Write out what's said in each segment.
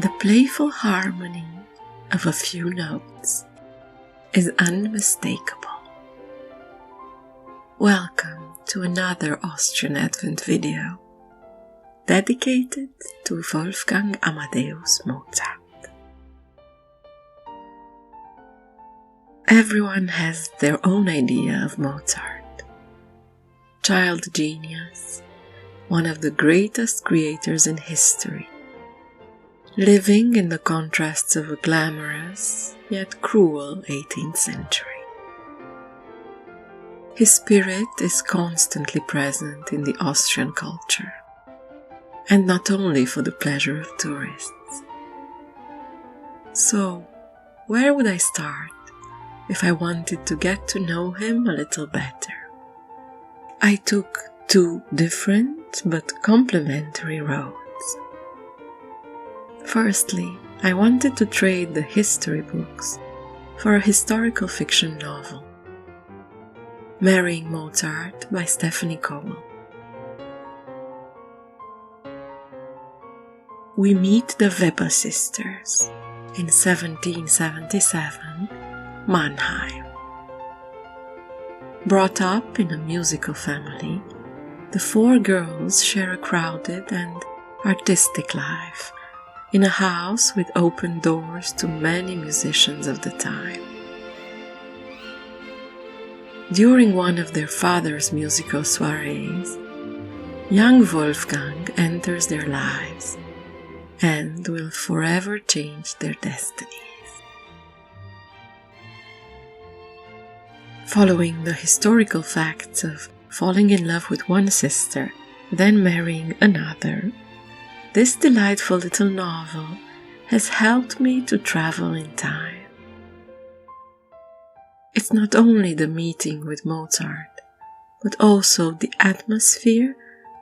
The playful harmony of a few notes is unmistakable. Welcome to another Austrian Advent video dedicated to Wolfgang Amadeus Mozart. Everyone has their own idea of Mozart. Child genius, one of the greatest creators in history, living in the contrasts of a glamorous yet cruel 18th century. His spirit is constantly present in the Austrian culture, and not only for the pleasure of tourists. So, where would I start if I wanted to get to know him a little better? I took two different but complementary roads. Firstly, I wanted to trade the history books for a historical fiction novel, Marrying Mozart by Stephanie Cole. We meet the Weber sisters in 1777, Mannheim. Brought up in a musical family, the four girls share a crowded and artistic life in a house with open doors to many musicians of the time. During one of their father's musical soirees, young Wolfgang enters their lives and will forever change their destinies. Following the historical facts of falling in love with one sister, then marrying another, this delightful little novel has helped me to travel in time. It's not only the meeting with Mozart, but also the atmosphere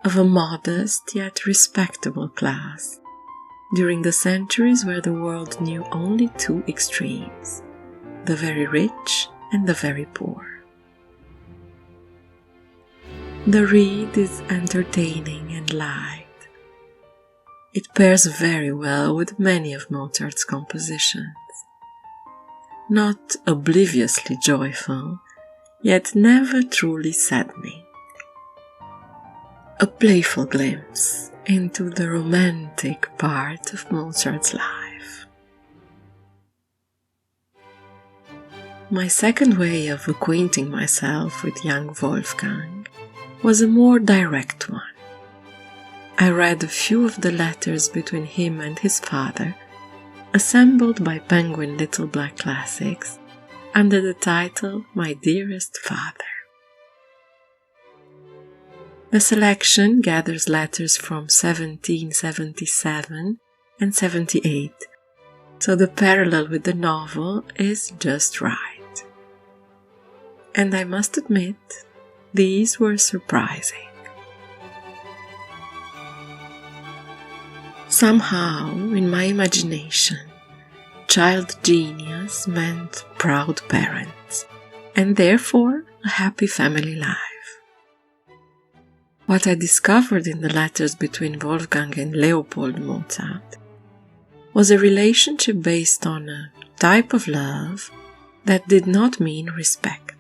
of a modest yet respectable class during the centuries where the world knew only two extremes, the very rich and the very poor. The read is entertaining and light. It pairs very well with many of Mozart's compositions. Not obliviously joyful, yet never truly saddening. A playful glimpse into the romantic part of Mozart's life. My second way of acquainting myself with young Wolfgang was a more direct one. I read a few of the letters between him and his father, assembled by Penguin Little Black Classics under the title My Dearest Father. The selection gathers letters from 1777 and 78, so the parallel with the novel is just right. And I must admit, these were surprising. Somehow, in my imagination, child genius meant proud parents, and therefore a happy family life. What I discovered in the letters between Wolfgang and Leopold Mozart was a relationship based on a type of love that did not mean respect.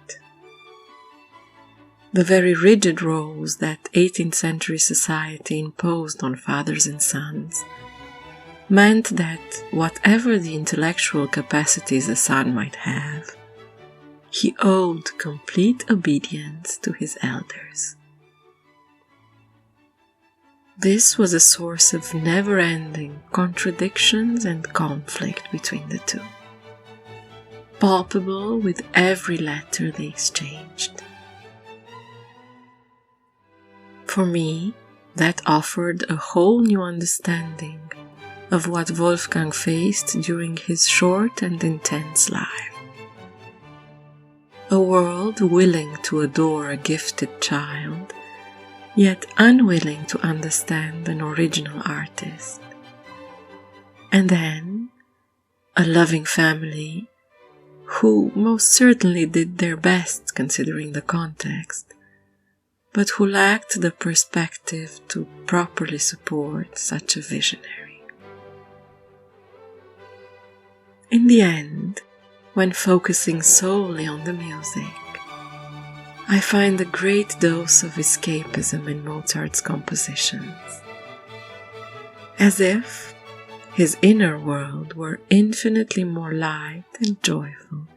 The very rigid roles that 18th century society imposed on fathers and sons meant that whatever the intellectual capacities a son might have, he owed complete obedience to his elders. This was a source of never-ending contradictions and conflict between the two, palpable with every letter they exchanged. For me, that offered a whole new understanding of what Wolfgang faced during his short and intense life. A world willing to adore a gifted child, yet unwilling to understand an original artist. And then, a loving family who most certainly did their best considering the context, but who lacked the perspective to properly support such a visionary. In the end, when focusing solely on the music, I find a great dose of escapism in Mozart's compositions, as if his inner world were infinitely more light and joyful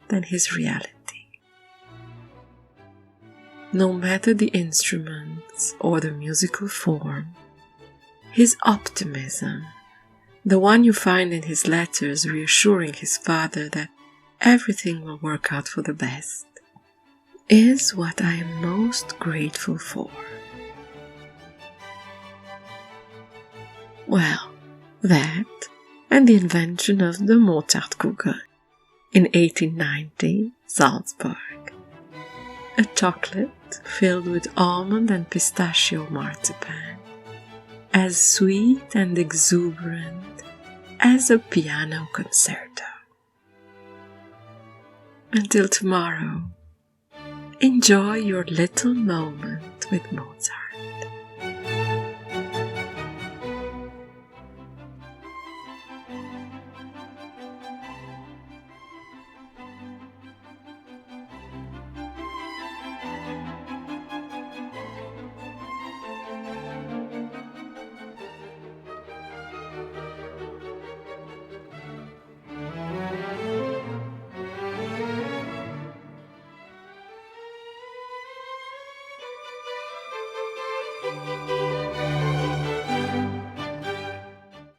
than his reality. No matter the instruments or the musical form, his optimism, the one you find in his letters reassuring his father that everything will work out for the best, is what I am most grateful for. Well, that and the invention of the Mozartkuchen in 1890, Salzburg, a chocolate filled with almond and pistachio marzipan, as sweet and exuberant as a piano concerto. Until tomorrow, enjoy your little moment with Mozart.